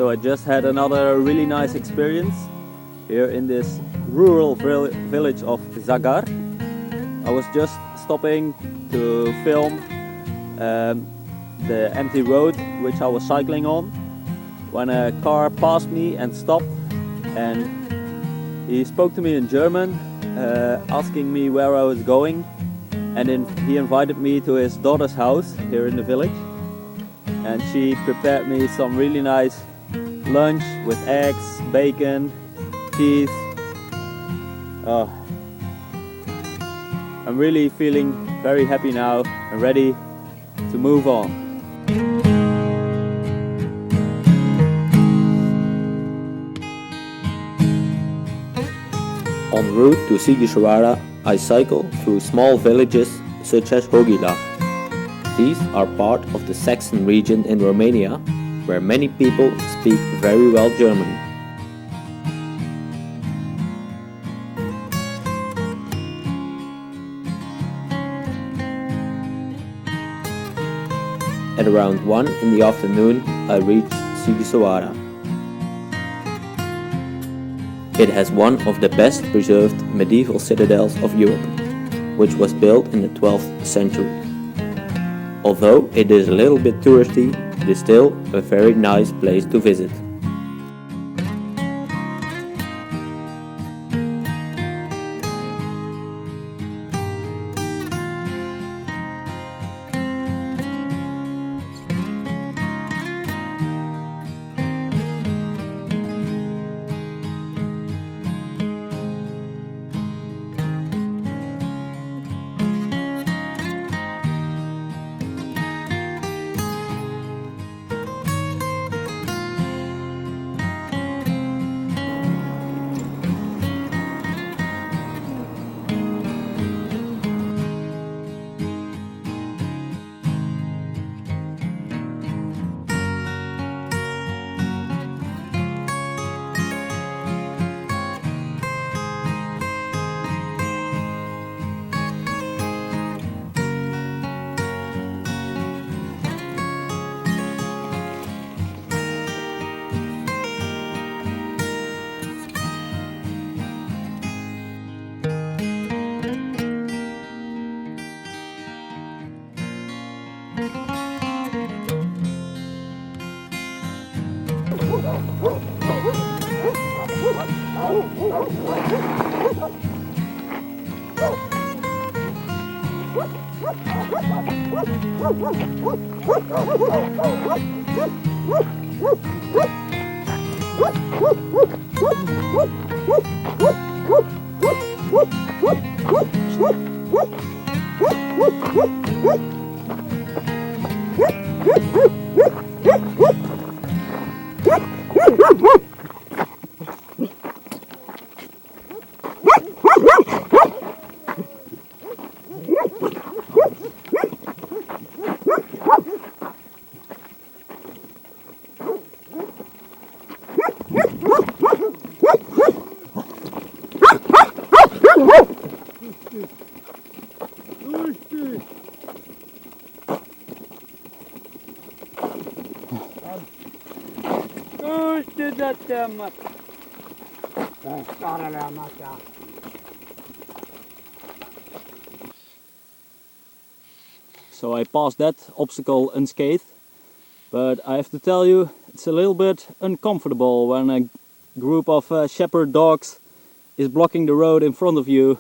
So I just had another really nice experience here in this rural village of Zagar. I was just stopping to film the empty road which I was cycling on when a car passed me and stopped, and he spoke to me in German, asking me where I was going, and then he invited me to his daughter's house here in the village, and she prepared me some really nice lunch with eggs, bacon, cheese. I'm really feeling very happy now and ready to move on. En route to Sighisoara, I cycle through small villages such as Hogilach. These are part of the Saxon region in Romania, where many people speak very well German. At around 1 in the afternoon, I reached Sighisoara. It has one of the best preserved medieval citadels of Europe, which was built in the 12th century. Although it is a little bit touristy, it is still a very nice place to visit. So I passed that obstacle unscathed, but I have to tell you, it's a little bit uncomfortable when a group of shepherd dogs is blocking the road in front of you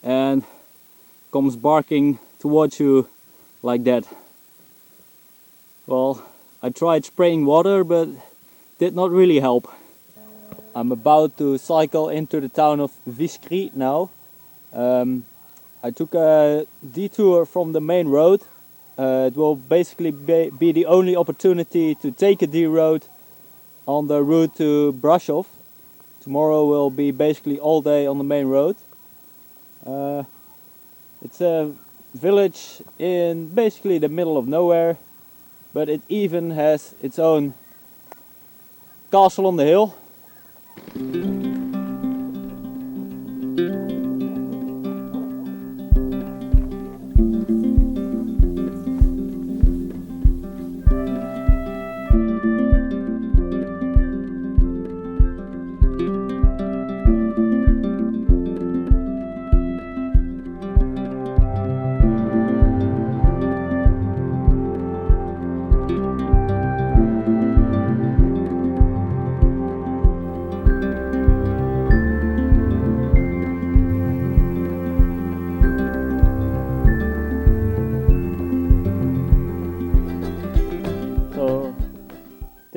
and comes barking towards you like that. Well, I tried spraying water, but did not really help. I'm about to cycle into the town of Viskri now. I took a detour from the main road. It will basically be the only opportunity to take a D road on the route to Brasov. Tomorrow will be basically all day on the main road. It's a village in basically the middle of nowhere, but it even has its own castle on the hill.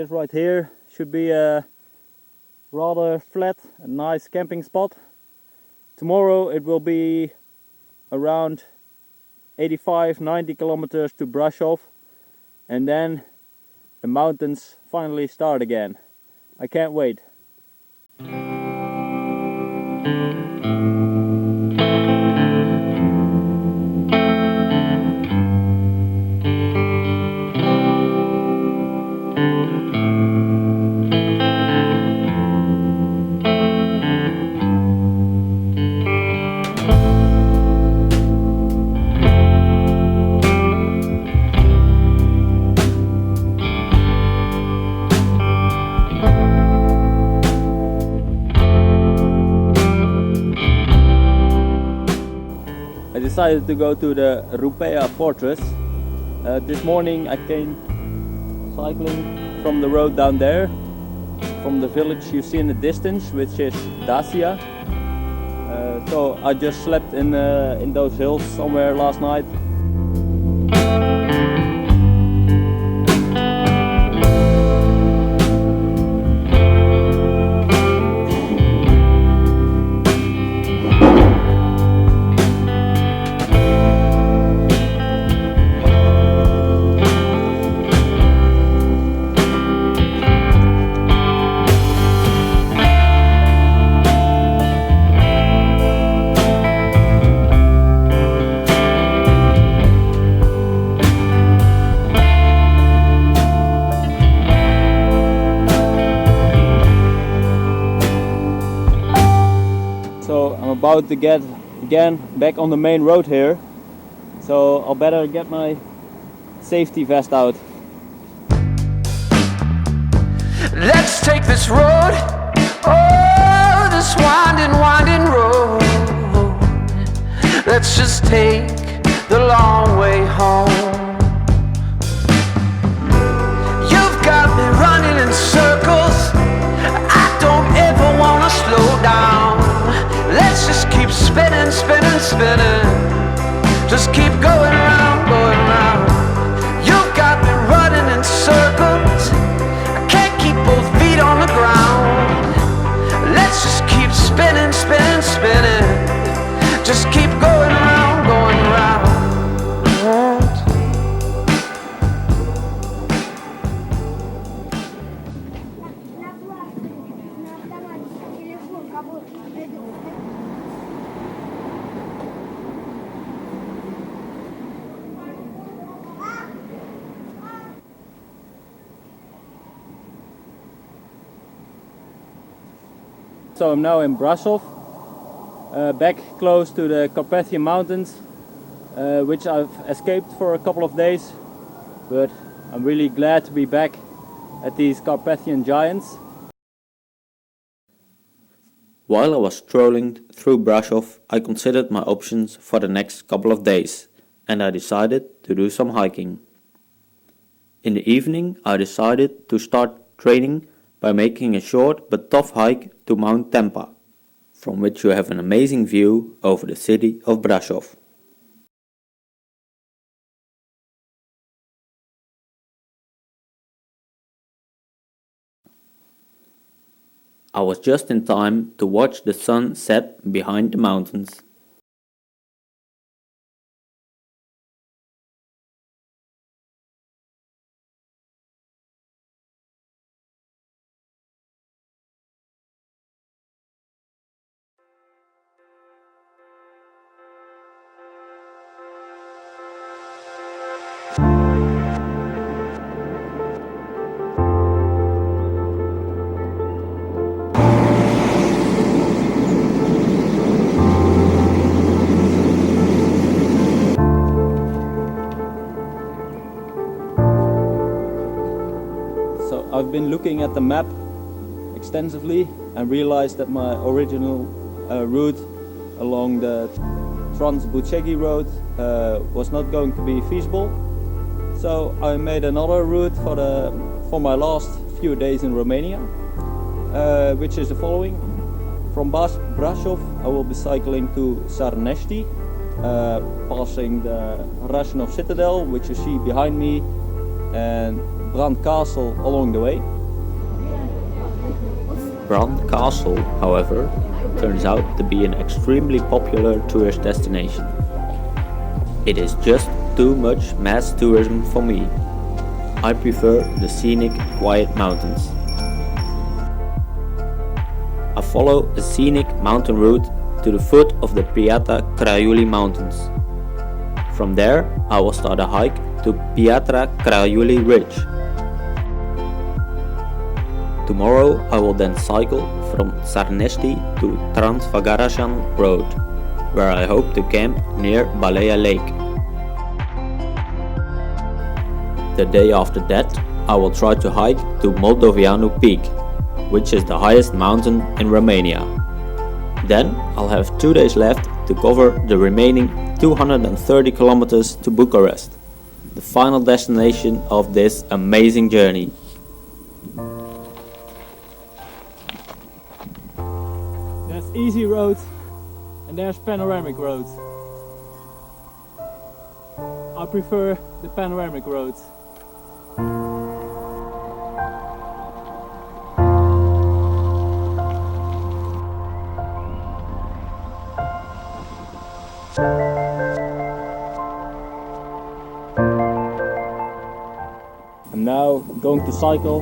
This right here should be a rather flat and nice camping spot. Tomorrow it will be around 85-90 kilometers to Brasov, and then the mountains finally start again. I can't wait. I decided to go to the Rupea fortress. This morning I came cycling from the road down there, from the village you see in the distance, which is Dacia. So I just slept in those hills somewhere last night. So I'm about to get again back on the main road here, so I'll better get my safety vest out. Let's take this road, oh, this winding road. Let's just take the long way home. You've got me running in circles, I don't ever wanna slow down. Let's just keep spinning, spinning, spinning. Just keep going round, going round. You've got me running in circles, I can't keep both feet on the ground. Let's just keep spinning, spinning, spinning. Just keep going round, going round. So I'm now in Brasov, back close to the Carpathian mountains, which I've escaped for a couple of days, but I'm really glad to be back at these Carpathian giants. While I was strolling through Brasov, I considered my options for the next couple of days, and I decided to do some hiking. In the evening, I decided to start training by making a short but tough hike to Mount Tampa, from which you have an amazing view over the city of Brasov. I was just in time to watch the sun set behind the mountains. So I've been looking at the map extensively and realized that my original route along the Transfagarasan road was not going to be feasible. So I made another route for my last few days in Romania, which is the following. From Brasov I will be cycling to Sarnesti, passing the Rasunov citadel, which you see behind me, and Brand Castle along the way. Bran Castle, however, turns out to be an extremely popular tourist destination. It is just too much mass tourism for me. I prefer the scenic, quiet mountains. I follow a scenic mountain route to the foot of the Piatra Craiului Mountains. From there, I will start a hike to Piatra Craiului Ridge. Tomorrow, I will then cycle from Sarnești to Transfagarasan Road, where I hope to camp near Balea Lake. The day after that, I will try to hike to Moldoveanu Peak, which is the highest mountain in Romania. Then I'll have 2 days left to cover the remaining 230 kilometers to Bucharest, the final destination of this amazing journey. There's easy roads and there's panoramic roads. I prefer the panoramic roads. I'm now going to cycle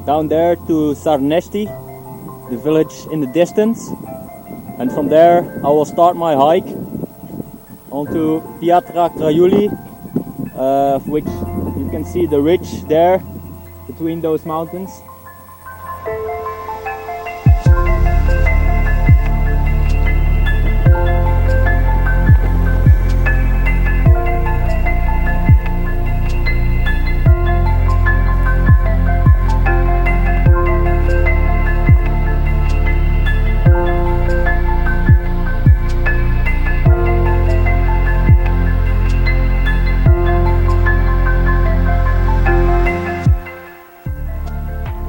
down there to Sarnești, the village in the distance, and from there I will start my hike onto Piatra Craiului, which you can see the ridge there between those mountains.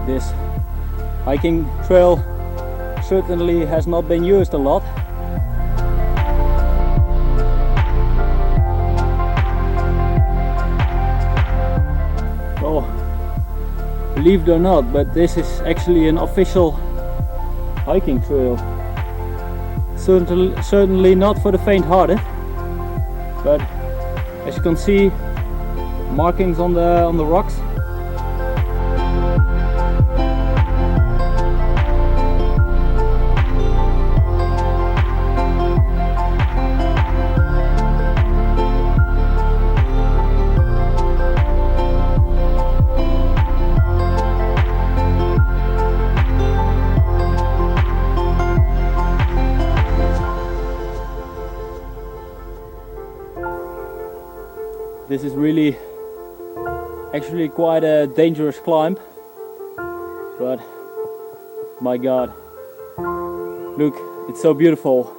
This hiking trail certainly has not been used a lot. Well, believe it or not, but this is actually an official hiking trail. Certainly not for the faint-hearted, but as you can see, markings on the rocks. This is really actually quite a dangerous climb, but my god, look, it's so beautiful.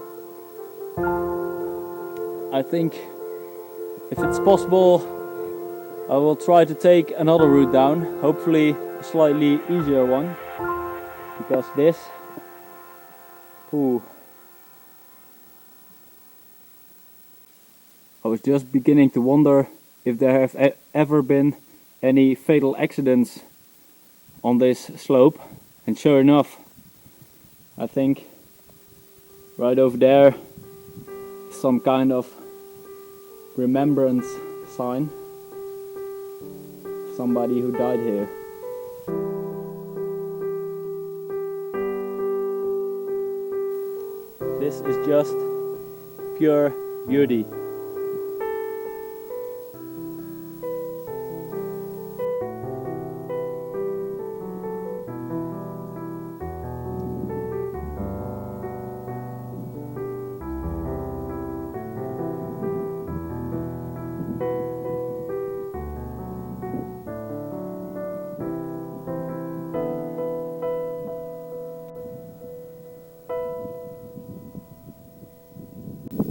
I think if it's possible I will try to take another route down, hopefully a slightly easier one, because this, ooh, I was just beginning to wonder if there have ever been any fatal accidents on this slope, and sure enough, I think right over there is some kind of remembrance sign of somebody who died here. This is just pure beauty.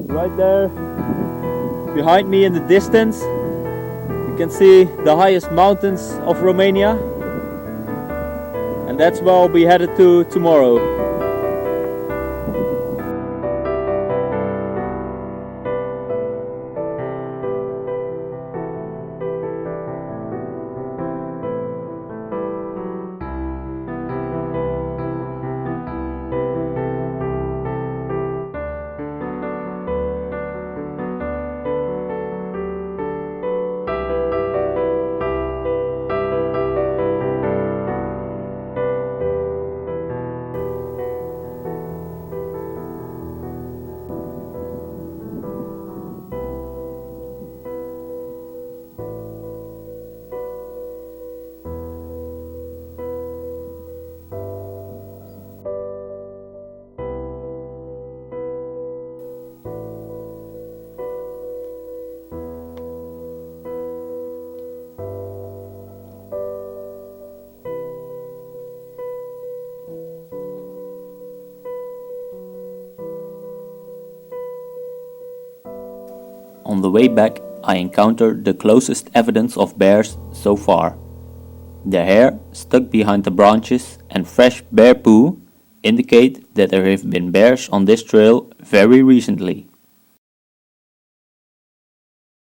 Right there behind me in the distance you can see the highest mountains of Romania, and that's where I'll be headed to tomorrow. on the way back, I encountered the closest evidence of bears so far. Their hair stuck behind the branches and fresh bear poo indicate that there have been bears on this trail very recently.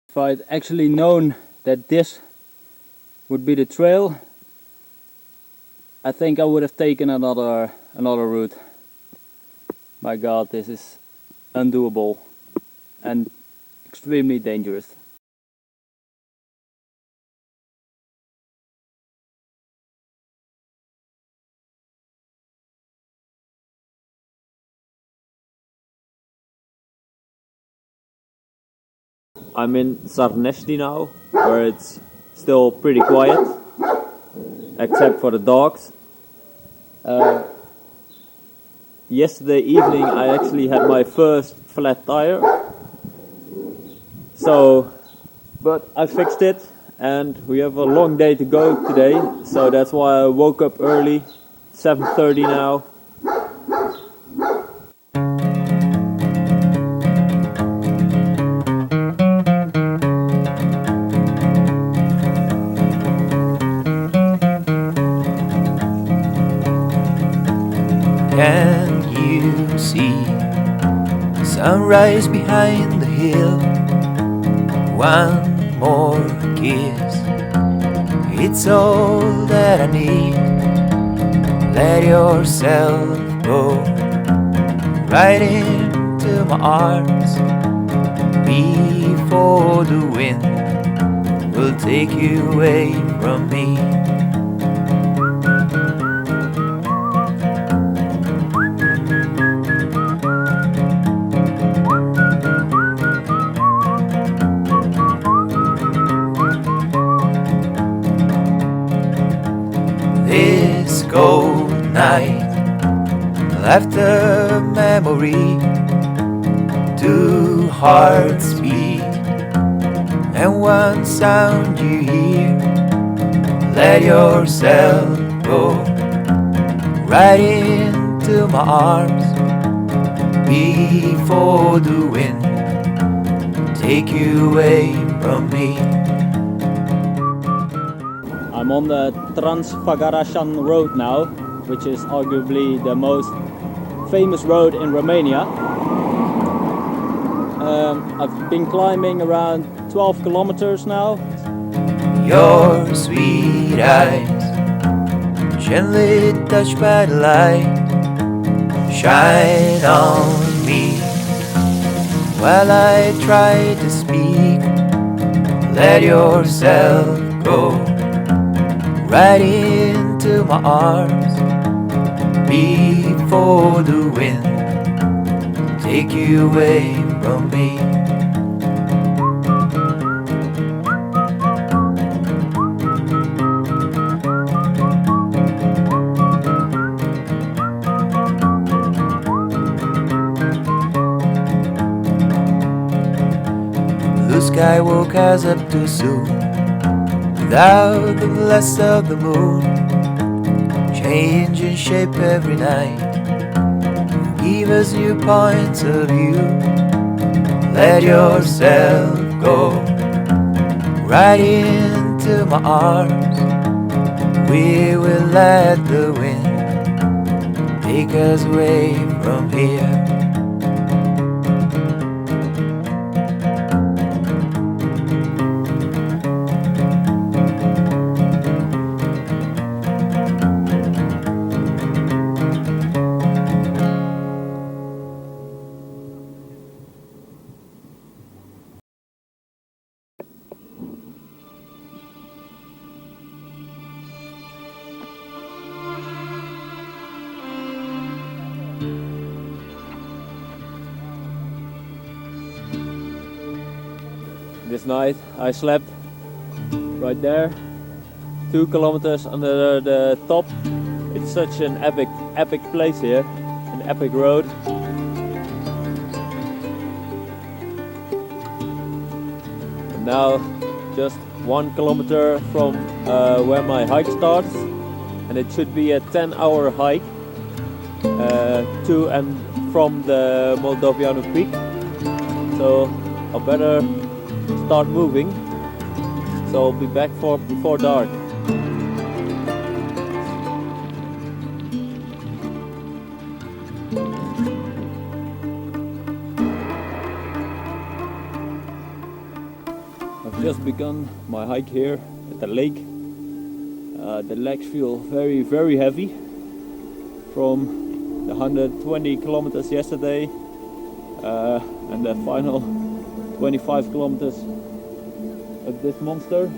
If I'd actually known that this would be the trail, I think I would have taken another route. My God, this is undoable and extremely dangerous. I'm in Sarnesti now, where it's still pretty quiet, except for the dogs. Yesterday evening I actually had my first flat tire, but I fixed it and we have a long day to go today, so that's why I woke up early, 7:30 now. Can you see the sunrise behind the hill? One more kiss, it's all that I need. Let yourself go right into my arms before the wind will take you away from me. This cold night left a memory. Two hearts beat and one sound you hear. Let yourself go right into my arms before the wind take you away from me. I'm on the Transfagarasan road now, which is arguably the most famous road in Romania. I've been climbing around 12 kilometers now. Your sweet eyes, gently touched by the light, shine on me while I try to speak. Let yourself go right into my arms before the wind take you away from me. Blue sky woke us up too soon, without the bless of the moon, changing shape every night, give us new points of view. Let yourself go right into my arms. We will let the wind take us away from here. This night I slept right there, 2 kilometers under the top. It's such an epic place here, an epic road. And now just 1 kilometer from where my hike starts, and it should be a 10-hour hike to and from the Moldoveanu peak. So I better start moving. So I'll be back before dark. I've just begun my hike here at the lake. The legs feel very heavy from the 120 kilometers yesterday and the final 25 kilometers of this monster.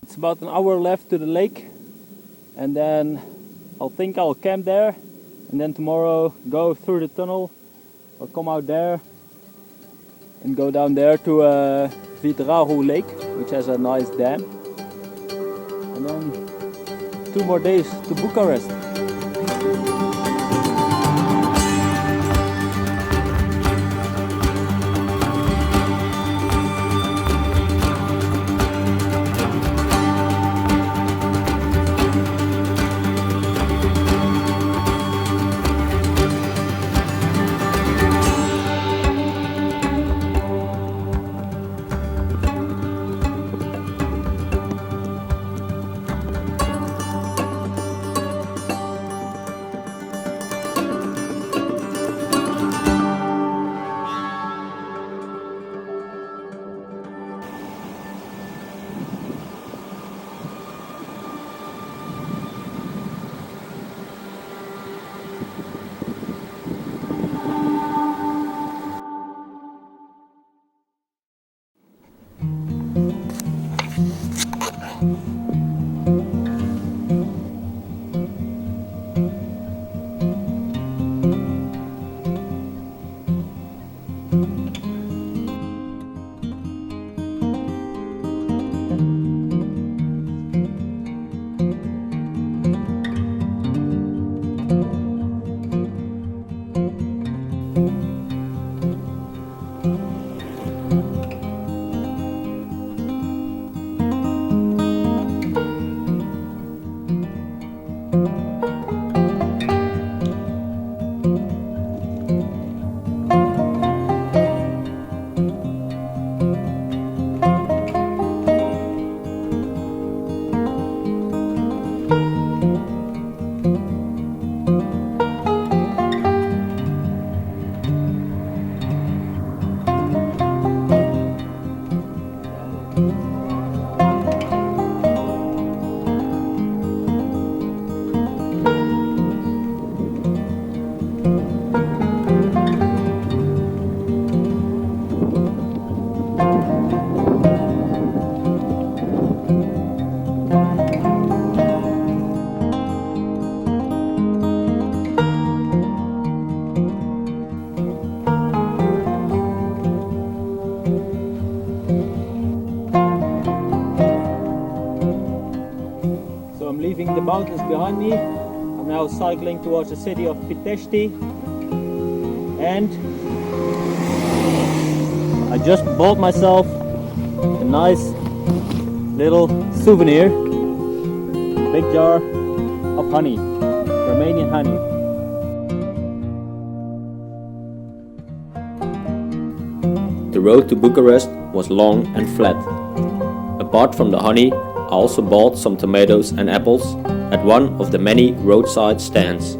It's about an hour left to the lake, and then I'll camp there, and then tomorrow go through the tunnel or come out there and go down there to Vitraru Lake, which has a nice dam, and then 2 more days to Bucharest. behind me. I'm now cycling towards the city of Pitești, and I just bought myself a nice little souvenir, big jar of honey, Romanian honey. The road to Bucharest was long and flat. Apart from the honey, I also bought some tomatoes and apples at one of the many roadside stands.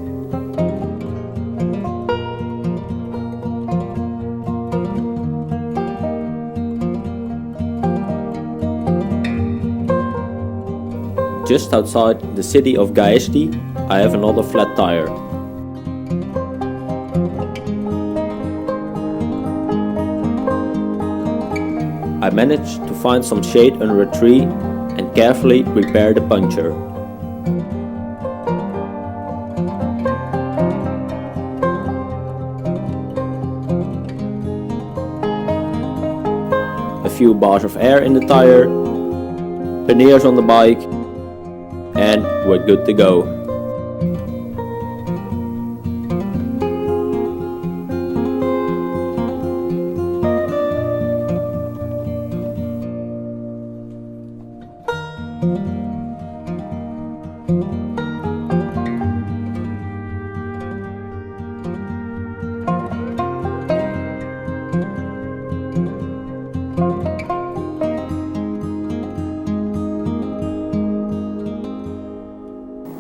Just outside the city of Gaesti, I have another flat tire. I managed to find some shade under a tree and carefully repair the puncture. A few bars of air in the tire, panniers on the bike, and we're good to go.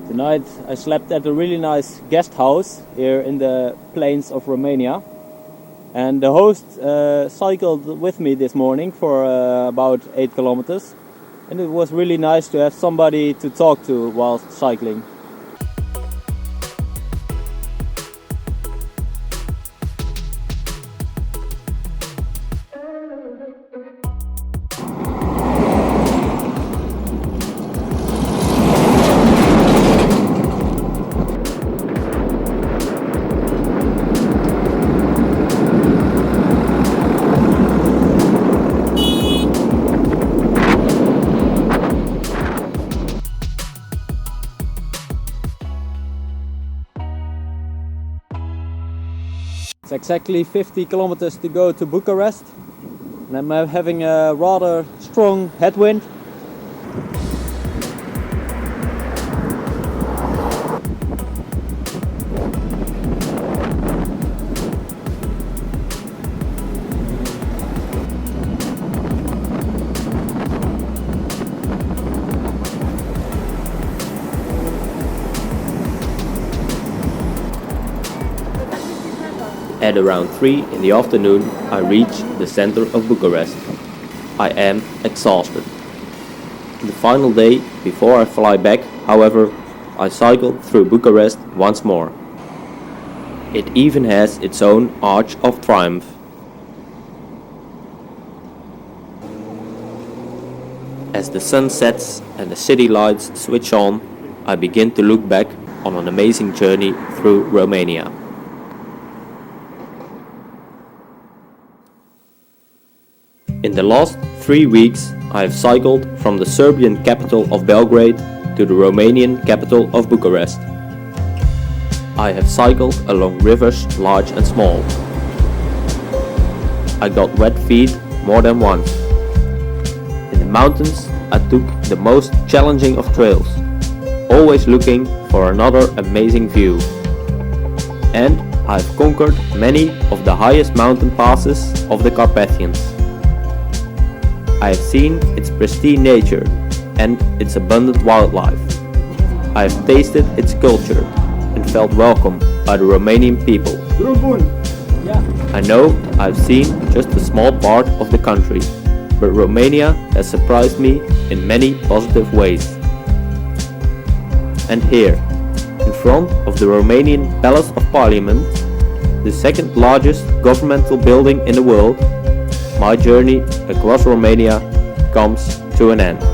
Tonight I slept at a really nice guest house here in the plains of Romania, and the host cycled with me this morning for about 8 kilometers, and it was really nice to have somebody to talk to whilst cycling. It's exactly 50 kilometers to go to Bucharest, and I'm having a rather strong headwind. At around 3 in the afternoon, I reach the center of Bucharest. I am exhausted. The final day before I fly back, however, I cycled through Bucharest once more. It even has its own Arch of Triumph. As the sun sets and the city lights switch on, I begin to look back on an amazing journey through Romania. In the last 3 weeks, I have cycled from the Serbian capital of Belgrade to the Romanian capital of Bucharest. I have cycled along rivers large and small. I got wet feet more than once. In the mountains, I took the most challenging of trails, always looking for another amazing view. And I have conquered many of the highest mountain passes of the Carpathians. I have seen its pristine nature and its abundant wildlife. I have tasted its culture and felt welcome by the Romanian people. I know I've seen just a small part of the country, but Romania has surprised me in many positive ways. And here, in front of the Romanian Palace of Parliament, the second largest governmental building in the world, my journey across Romania comes to an end.